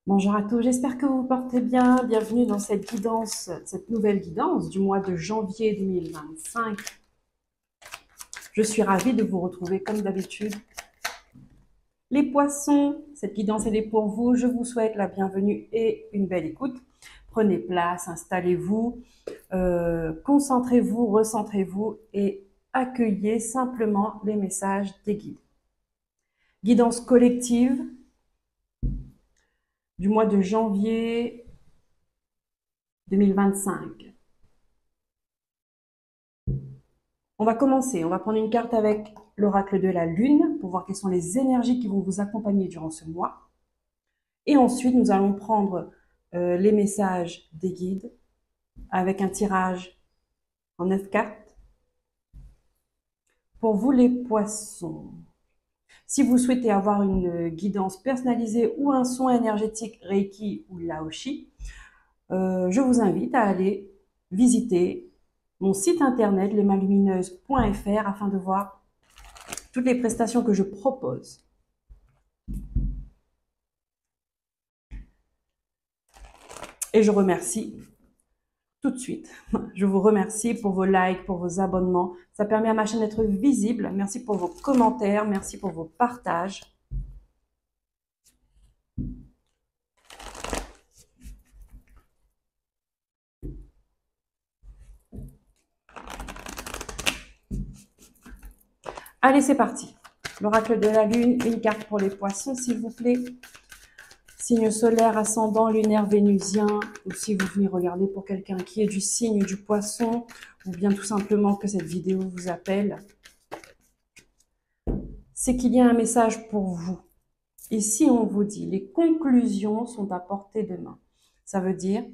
Bonjour à tous, j'espère que vous vous portez bien. Bienvenue dans cette guidance, cette nouvelle guidance du mois de janvier 2025. Je suis ravie de vous retrouver comme d'habitude. Les poissons, cette guidance elle est pour vous. Je vous souhaite la bienvenue et une belle écoute. Prenez place, installez-vous, concentrez-vous, recentrez-vous et accueillez simplement les messages des guides. Guidance collective du mois de janvier 2025. On va commencer, on va prendre une carte avec l'oracle de la lune pour voir quelles sont les énergies qui vont vous accompagner durant ce mois. Et ensuite, nous allons prendre les messages des guides avec un tirage en 9 cartes. Pour vous les poissons, si vous souhaitez avoir une guidance personnalisée ou un soin énergétique Reiki ou Laoshi, je vous invite à aller visiter mon site internet lesmalumineuses.fr afin de voir toutes les prestations que je propose. Et je remercie tout de suite. Je vous remercie pour vos likes, pour vos abonnements. Ça permet à ma chaîne d'être visible. Merci pour vos commentaires, merci pour vos partages. Allez, c'est parti. L'oracle de la lune, une carte pour les poissons, s'il vous plaît. Signe solaire, ascendant, lunaire, vénusien, ou si vous venez regarder pour quelqu'un qui est du signe du poisson, ou bien tout simplement que cette vidéo vous appelle, c'est qu'il y a un message pour vous. Ici, on vous dit, les conclusions sont à portée de main. Ça veut dire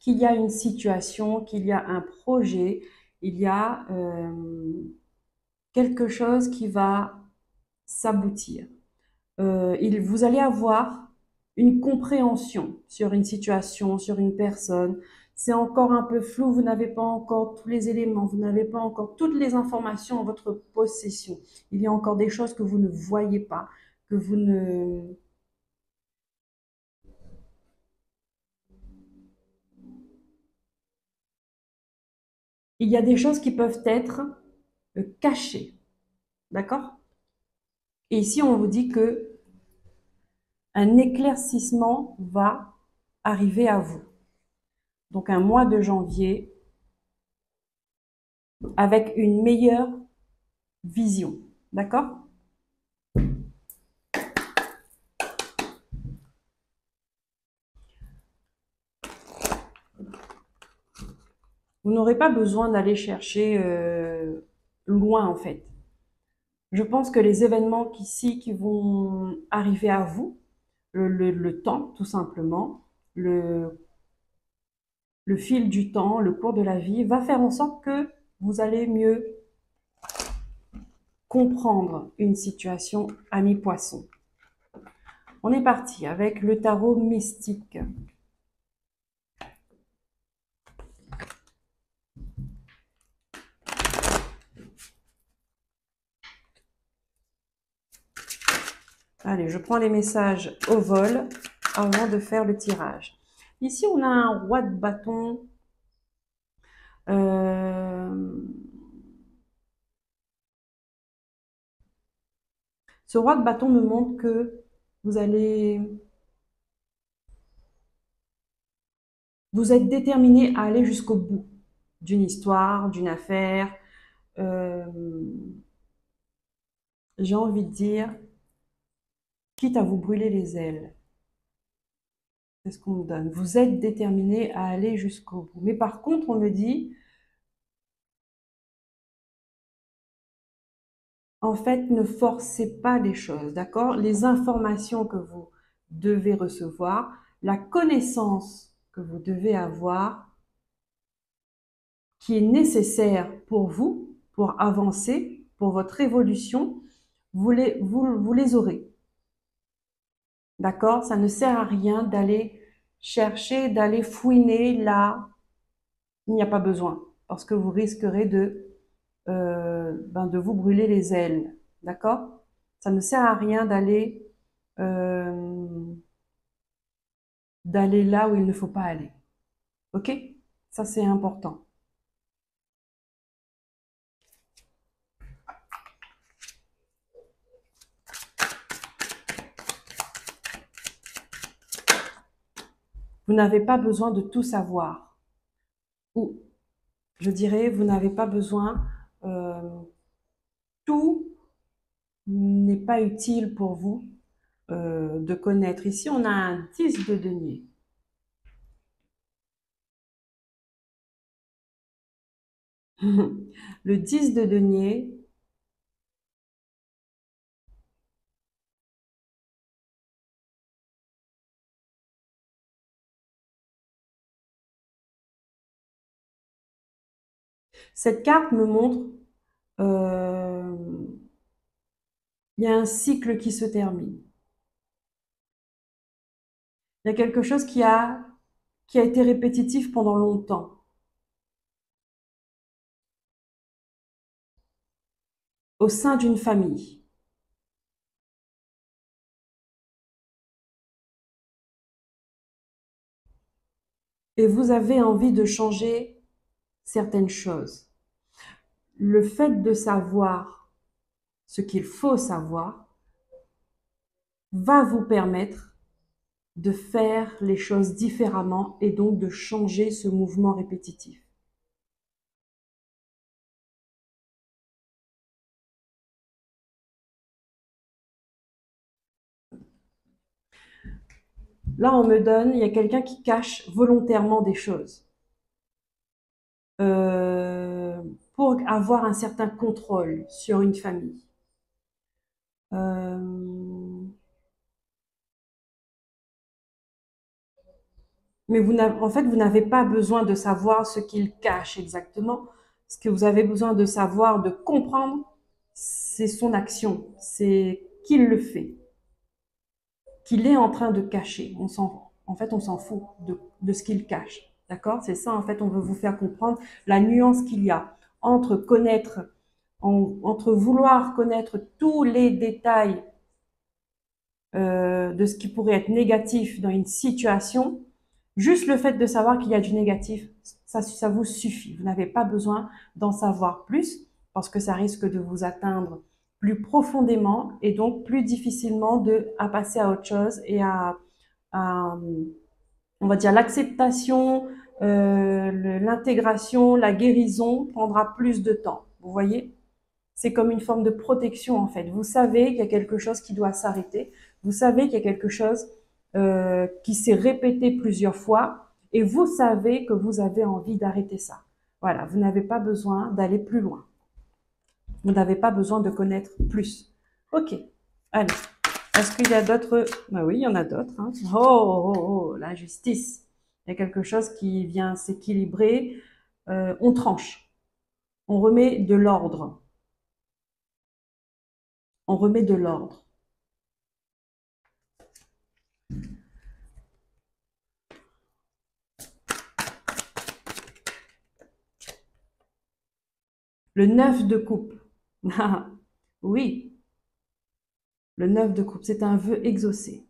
qu'il y a une situation, qu'il y a un projet, il y a quelque chose qui va s'aboutir. Vous allez avoir une compréhension sur une situation, sur une personne. C'est encore un peu flou, vous n'avez pas encore tous les éléments, vous n'avez pas encore toutes les informations en votre possession. Il y a encore des choses que vous ne voyez pas, que vous ne... Il y a des choses qui peuvent être cachées, d'accord? Et ici, on vous dit que un éclaircissement va arriver à vous. Donc un mois de janvier avec une meilleure vision. D'accord? Vous n'aurez pas besoin d'aller chercher loin en fait. Je pense que les événements qui vont arriver à vous, le temps tout simplement, le fil du temps, le cours de la vie, va faire en sorte que vous allez mieux comprendre une situation ami poisson. On est parti avec le tarot mystique. Allez, je prends les messages au vol avant de faire le tirage. Ici, on a un roi de bâton. Ce roi de bâton me montre que vous allez... Vous êtes déterminé à aller jusqu'au bout d'une histoire, d'une affaire. Euh, J'ai envie de dire, quitte à vous brûler les ailes. C'est ce qu'on me donne. Vous êtes déterminé à aller jusqu'au bout. Mais par contre, on me dit, en fait, ne forcez pas les choses, d'accord? Les informations que vous devez recevoir, la connaissance que vous devez avoir, qui est nécessaire pour vous, pour avancer, pour votre évolution, vous les aurez. D'accord? Ça ne sert à rien d'aller chercher, d'aller fouiner là. Il n'y a pas besoin. Parce que vous risquerez de vous brûler les ailes. D'accord? Ça ne sert à rien d'aller d'aller là où il ne faut pas aller. Ok? Ça, c'est important. Vous n'avez pas besoin de tout savoir. Ou, je dirais, vous n'avez pas besoin, tout n'est pas utile pour vous de connaître. Ici, on a un 10 de denier. Le 10 de denier, cette carte me montre, euh, il y a un cycle qui se termine. Il y a quelque chose qui a été répétitif pendant longtemps au sein d'une famille. Et vous avez envie de changer certaines choses. Le fait de savoir ce qu'il faut savoir va vous permettre de faire les choses différemment et donc de changer ce mouvement répétitif. Là, on me donne, il y a quelqu'un qui cache volontairement des choses euh, pour avoir un certain contrôle sur une famille. Euh, mais en fait, vous n'avez pas besoin de savoir ce qu'il cache exactement. Ce que vous avez besoin de savoir, de comprendre, c'est son action, c'est qu'il le fait, qu'il est en train de cacher. En fait, on s'en fout de ce qu'il cache. D'accord? C'est ça, en fait, on veut vous faire comprendre la nuance qu'il y a entre connaître, entre vouloir connaître tous les détails de ce qui pourrait être négatif dans une situation. Juste le fait de savoir qu'il y a du négatif, ça vous suffit. Vous n'avez pas besoin d'en savoir plus parce que ça risque de vous atteindre plus profondément et donc plus difficilement à passer à autre chose et à on va dire, l'acceptation, l'intégration, la guérison prendra plus de temps. Vous voyez? C'est comme une forme de protection en fait. Vous savez qu'il y a quelque chose qui doit s'arrêter. Vous savez qu'il y a quelque chose qui s'est répété plusieurs fois et vous savez que vous avez envie d'arrêter ça. Voilà, vous n'avez pas besoin d'aller plus loin. Vous n'avez pas besoin de connaître plus. Ok, allez. Est-ce qu'il y a d'autres? Ben oui, il y en a d'autres. Hein. Oh, oh, oh, la justice. Il y a quelque chose qui vient s'équilibrer. On tranche. On remet de l'ordre. On remet de l'ordre. Le 9 de coupe. Oui, le 9 de coupe, c'est un vœu exaucé.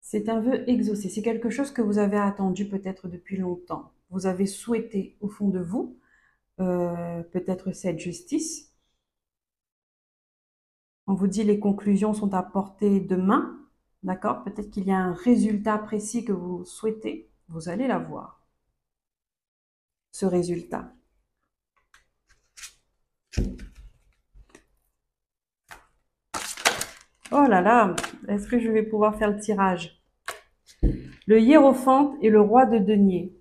C'est un vœu exaucé. C'est quelque chose que vous avez attendu peut-être depuis longtemps. Vous avez souhaité au fond de vous peut-être cette justice. On vous dit les conclusions sont à portée de main. D'accord? Peut-être qu'il y a un résultat précis que vous souhaitez. Vous allez l'avoir, ce résultat. Oh là là, est-ce que je vais pouvoir faire le tirage? Le hiérophante et le roi de denier.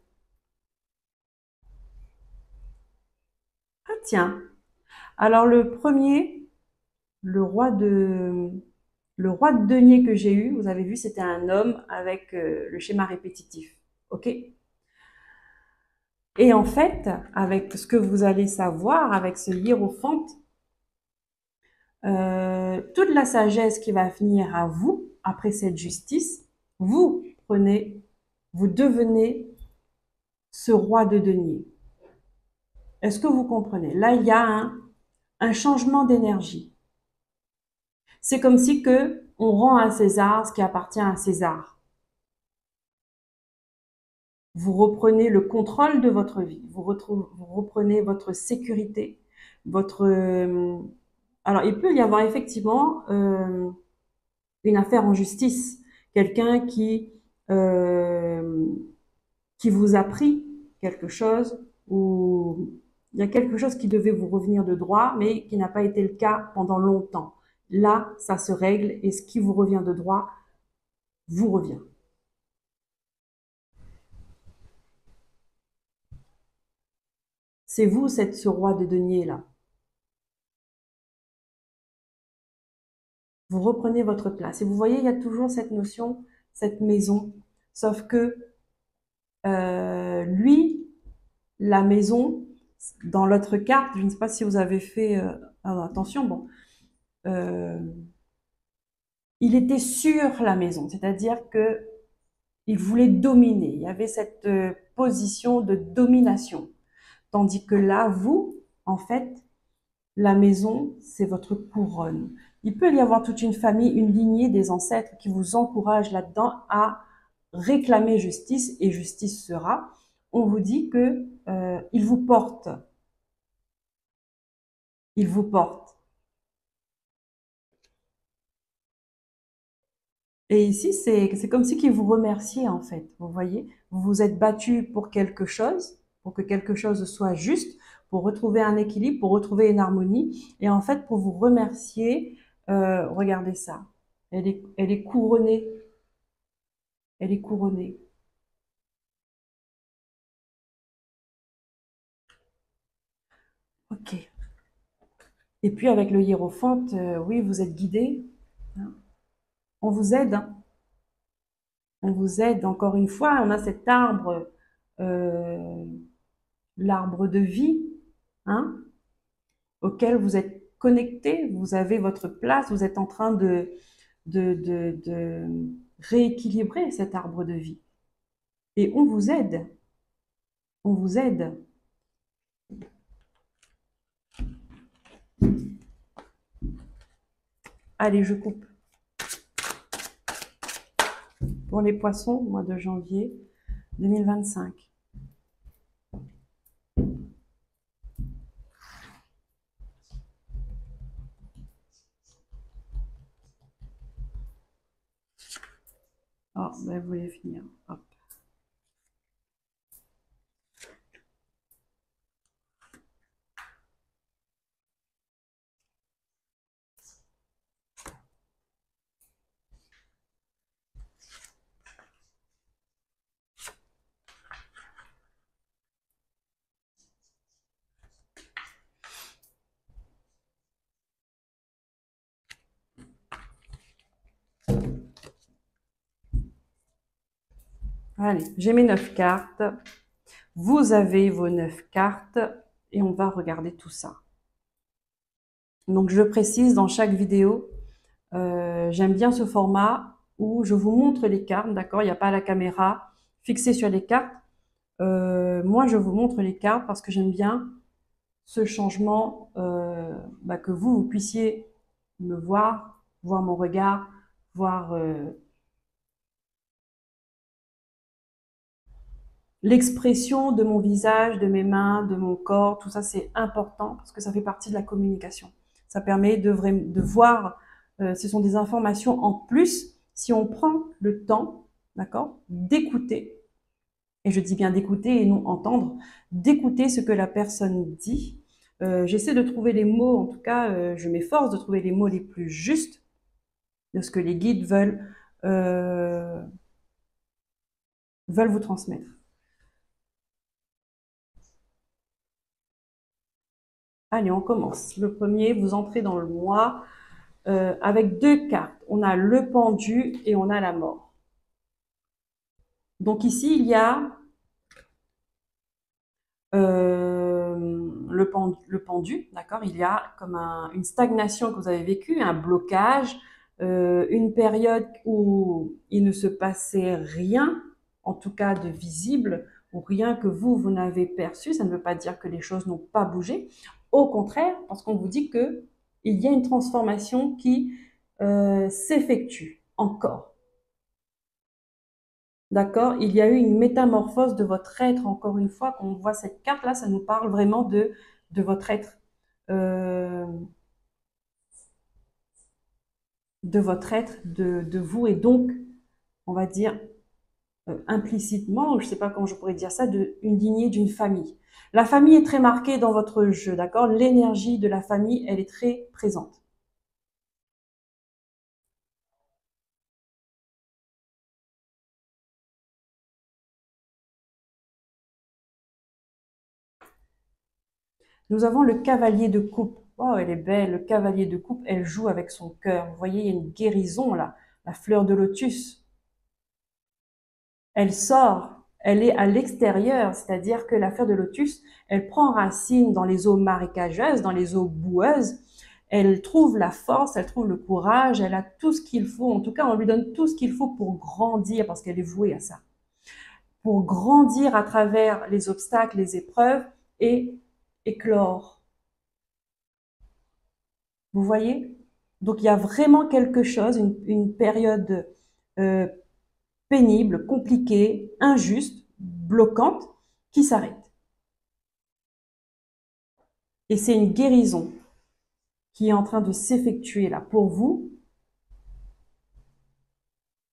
Ah tiens, alors le premier, le roi de, le roi de denier que j'ai eu, vous avez vu, c'était un homme avec le schéma répétitif. OK? Et en fait, avec ce que vous allez savoir, avec ce hiérophante, toute la sagesse qui va venir à vous après cette justice, vous prenez, vous devenez ce roi de denier. Est-ce que vous comprenez? Là, il y a un changement d'énergie. C'est comme si que on rend à César ce qui appartient à César. Vous reprenez le contrôle de votre vie, vous reprenez votre sécurité, votre... alors, il peut y avoir effectivement une affaire en justice, quelqu'un euh, qui vous a pris quelque chose ou il y a quelque chose qui devait vous revenir de droit, mais qui n'a pas été le cas pendant longtemps. Là, ça se règle et ce qui vous revient de droit vous revient. C'est vous, ce roi de denier là. Vous reprenez votre place. Et vous voyez, il y a toujours cette notion, cette maison. Sauf que lui, la maison, dans l'autre carte, je ne sais pas si vous avez fait attention, bon, euh, il était sur la maison, c'est-à-dire que il voulait dominer. Il y avait cette position de domination. Tandis que là, vous, en fait, la maison, c'est votre couronne. Il peut y avoir toute une famille, une lignée des ancêtres qui vous encouragent là-dedans à réclamer justice et justice sera. On vous dit que il vous porte. Il vous porte. Et ici, c'est comme si qu'il vous remerciait en fait. Vous voyez, vous vous êtes battu pour quelque chose, pour que quelque chose soit juste, pour retrouver un équilibre, pour retrouver une harmonie. Et en fait, pour vous remercier, regardez ça. Elle est couronnée. Elle est couronnée. Ok. Et puis avec le hiérophante, oui, vous êtes guidé. Hein. On vous aide. Hein. On vous aide. Encore une fois, on a cet arbre, euh, l'arbre de vie. Hein, auquel vous êtes connecté, vous avez votre place, vous êtes en train de rééquilibrer cet arbre de vie. Et on vous aide, on vous aide. Allez, je coupe. Pour les poissons, mois de janvier 2025. Oh, ben vous voulez finir. Hop. Allez, j'ai mes 9 cartes. Vous avez vos 9 cartes et on va regarder tout ça. Donc, je précise dans chaque vidéo, j'aime bien ce format où je vous montre les cartes, d'accord? Il n'y a pas la caméra fixée sur les cartes. Moi, je vous montre les cartes parce que j'aime bien ce changement, que vous puissiez me voir, voir mon regard, voir l'expression de mon visage, de mes mains, de mon corps. Tout ça, c'est important parce que ça fait partie de la communication. Ça permet de voir, ce sont des informations en plus si on prend le temps, d'accord, d'écouter. Et je dis bien d'écouter et non entendre, d'écouter ce que la personne dit. J'essaie de trouver les mots, en tout cas, je m'efforce de trouver les mots les plus justes de ce que les guides veulent vous transmettre. Allez, on commence. Le premier, vous entrez dans le mois avec 2 cartes. On a le pendu et on a la mort. Donc ici, il y a le pendu, d'accord? Il y a comme une stagnation que vous avez vécue, un blocage, une période où il ne se passait rien, en tout cas de visible, ou rien que vous n'avez perçu. Ça ne veut pas dire que les choses n'ont pas bougé. Au contraire, parce qu'on vous dit que il y a une transformation qui s'effectue encore. D'accord? Il y a eu une métamorphose de votre être, encore une fois, quand on voit cette carte-là, ça nous parle vraiment de votre être. Euh, de votre être, de vous, et donc, on va dire, implicitement, je ne sais pas comment je pourrais dire ça, une lignée d'une famille. La famille est très marquée dans votre jeu, d'accord? L'énergie de la famille, elle est très présente. Nous avons le cavalier de coupe. Oh, elle est belle. Le cavalier de coupe, elle joue avec son cœur. Vous voyez, il y a une guérison là. La fleur de lotus. Elle sort. Elle est à l'extérieur. C'est-à-dire que la fleur de lotus, elle prend racine dans les eaux marécageuses, dans les eaux boueuses. Elle trouve la force, elle trouve le courage, elle a tout ce qu'il faut. En tout cas, on lui donne tout ce qu'il faut pour grandir parce qu'elle est vouée à ça. Pour grandir à travers les obstacles, les épreuves et éclore. Vous voyez? Donc il y a vraiment quelque chose, une période euh, pénible, compliquée, injuste, bloquante, qui s'arrête. Et c'est une guérison qui est en train de s'effectuer là pour vous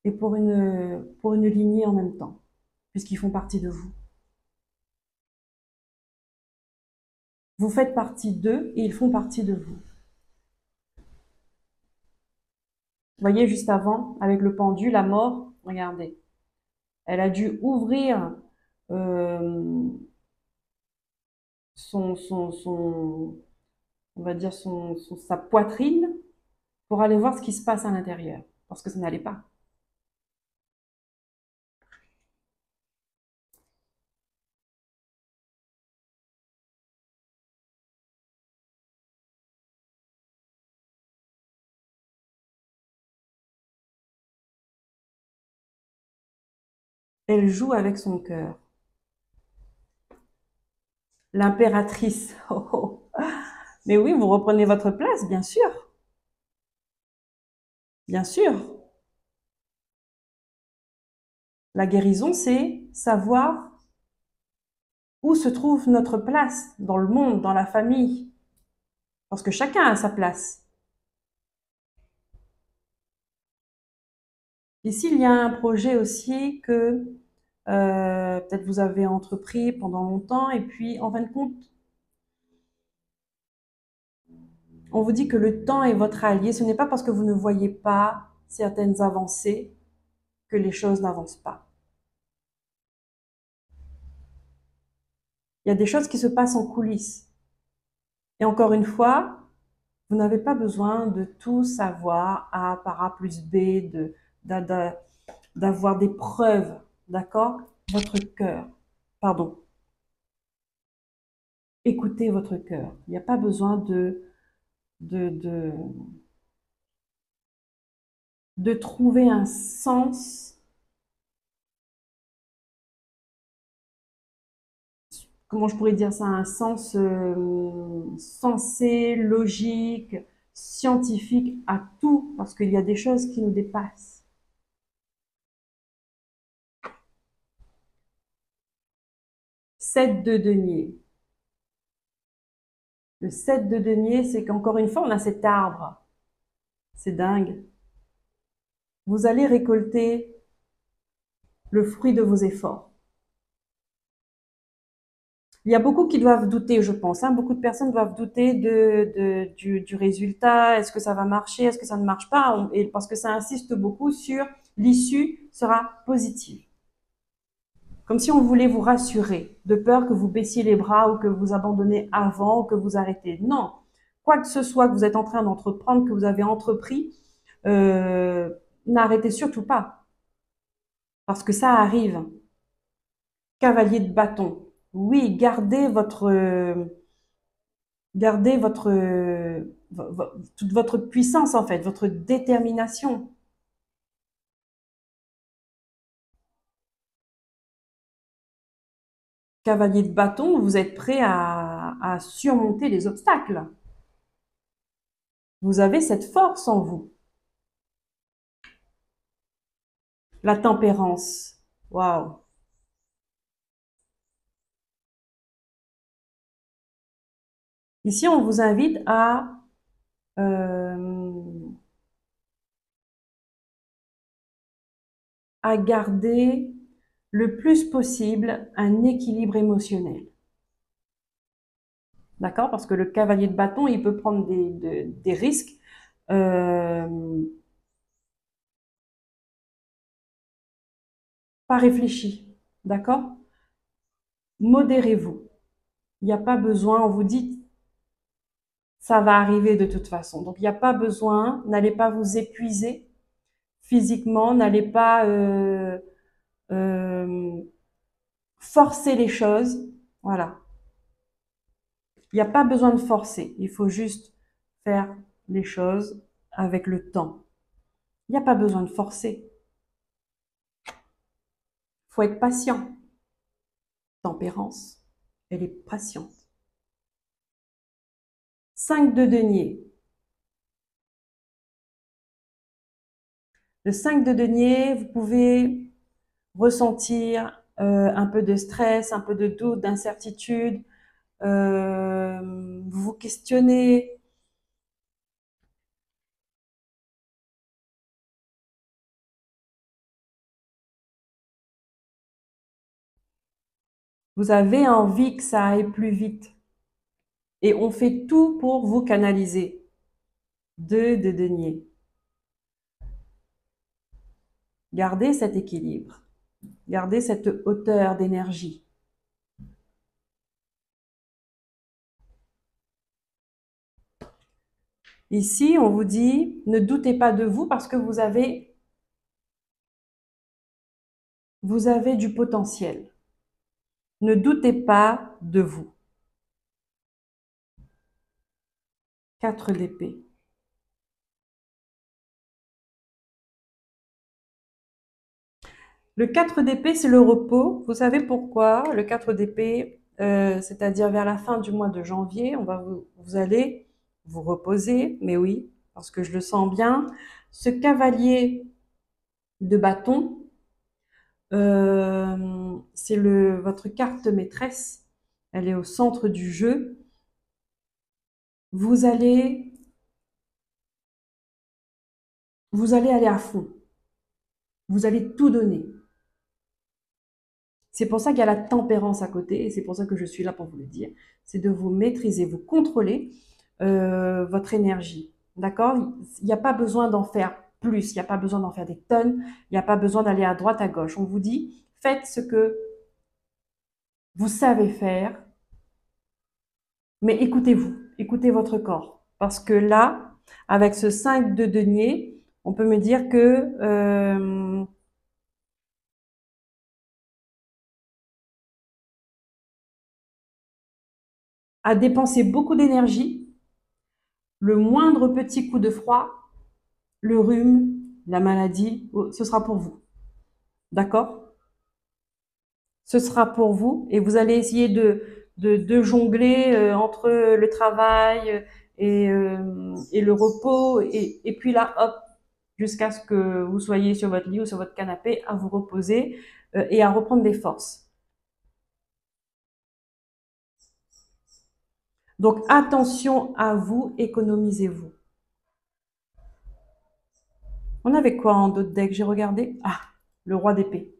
et pour une lignée en même temps, puisqu'ils font partie de vous. Vous faites partie d'eux et ils font partie de vous. Vous voyez, juste avant, avec le pendu, la mort, regardez. Elle a dû ouvrir euh, son, on va dire sa poitrine pour aller voir ce qui se passe à l'intérieur, parce que ça n'allait pas. Elle joue avec son cœur. L'impératrice. Oh, oh. Mais oui, vous reprenez votre place, bien sûr. Bien sûr. La guérison, c'est savoir où se trouve notre place dans le monde, dans la famille. Parce que chacun a sa place. Ici, il y a un projet aussi que peut-être vous avez entrepris pendant longtemps et puis en fin de compte, on vous dit que le temps est votre allié. Ce n'est pas parce que vous ne voyez pas certaines avancées que les choses n'avancent pas. Il y a des choses qui se passent en coulisses. Et encore une fois, vous n'avez pas besoin de tout savoir A par A plus B, d'avoir des preuves, d'accord? Votre cœur, pardon, écoutez votre cœur. Il n'y a pas besoin de, de, de trouver un sens, comment je pourrais dire ça, un sens sensé, logique, scientifique à tout, parce qu'il y a des choses qui nous dépassent. 7 de denier. Le 7 de denier, c'est qu'encore une fois, on a cet arbre. C'est dingue. Vous allez récolter le fruit de vos efforts. Il y a beaucoup qui doivent douter, je pense. Hein. Beaucoup de personnes doivent douter du résultat. Est-ce que ça va marcher? Est-ce que ça ne marche pas? Et parce que ça insiste beaucoup sur l'issue sera positive. Comme si on voulait vous rassurer, de peur que vous baissiez les bras ou que vous abandonnez avant ou que vous arrêtez. Non. Quoi que ce soit que vous êtes en train d'entreprendre, que vous avez entrepris, euh, n'arrêtez surtout pas. Parce que ça arrive. Cavalier de bâton. Oui, gardez toute votre puissance en fait, votre détermination. Cavalier de bâton, vous êtes prêt à surmonter les obstacles. Vous avez cette force en vous. La tempérance. Waouh. Ici, on vous invite à garder le plus possible un équilibre émotionnel. D'accord? Parce que le cavalier de bâton, il peut prendre des risques pas réfléchis. D'accord? Modérez-vous. Il n'y a pas besoin, on vous dit, ça va arriver de toute façon. Donc, il n'y a pas besoin, n'allez pas vous épuiser physiquement, n'allez pas euh, forcer les choses. Voilà. Il n'y a pas besoin de forcer. Il faut juste faire les choses avec le temps. Il n'y a pas besoin de forcer. Il faut être patient. Tempérance, elle est patiente. 5 de denier. Le 5 de denier, vous pouvez ressentir un peu de stress, un peu de doute, d'incertitude. Vous vous questionnez. Vous avez envie que ça aille plus vite. Et on fait tout pour vous canaliser. 2 de denier. Gardez cet équilibre. Gardez cette hauteur d'énergie. Ici, on vous dit, ne doutez pas de vous parce que vous avez du potentiel. Ne doutez pas de vous. 4 d'épée. Le 4 d'épée, c'est le repos. Vous savez pourquoi? Le 4 d'épée, c'est-à-dire vers la fin du mois de janvier, vous allez vous reposer, mais oui, parce que je le sens bien. Ce cavalier de bâton, c'est votre carte maîtresse. Elle est au centre du jeu. Vous allez aller à fond. Vous allez tout donner. C'est pour ça qu'il y a la tempérance à côté, et c'est pour ça que je suis là pour vous le dire. C'est de vous maîtriser, vous contrôler votre énergie. D'accord? Il n'y a pas besoin d'en faire plus, il n'y a pas besoin d'en faire des tonnes, il n'y a pas besoin d'aller à droite, à gauche. On vous dit, faites ce que vous savez faire, mais écoutez-vous, écoutez votre corps. Parce que là, avec ce 5 de denier, on peut me dire que à dépenser beaucoup d'énergie, le moindre petit coup de froid, le rhume, la maladie, ce sera pour vous. D'accord? Ce sera pour vous et vous allez essayer de jongler entre le travail et le repos et puis là, hop, jusqu'à ce que vous soyez sur votre lit ou sur votre canapé à vous reposer et à reprendre des forces. Donc attention à vous, économisez-vous. On avait quoi en d'autres decks? J'ai regardé. Ah, le roi d'épée.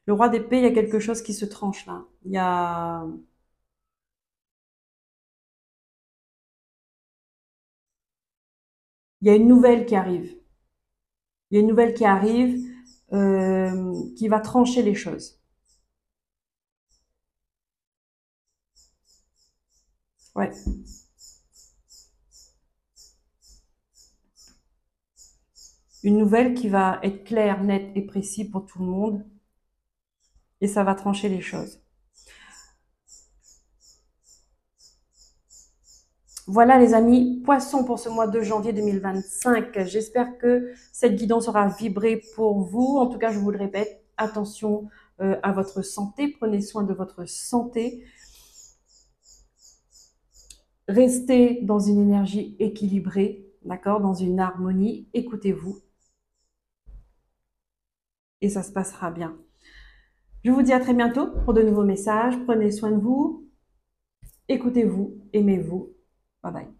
Le roi d'épée, il y a quelque chose qui se tranche là. Il y a une nouvelle qui arrive. Il y a une nouvelle qui arrive qui va trancher les choses. Ouais. Une nouvelle qui va être claire, nette et précise pour tout le monde. Et ça va trancher les choses. Voilà les amis, Poissons pour ce mois de janvier 2025. J'espère que cette guidance aura vibré pour vous. En tout cas, je vous le répète, attention à votre santé, prenez soin de votre santé. Restez dans une énergie équilibrée, d'accord, dans une harmonie, écoutez-vous et ça se passera bien. Je vous dis à très bientôt pour de nouveaux messages. Prenez soin de vous, écoutez-vous, aimez-vous. Bye bye.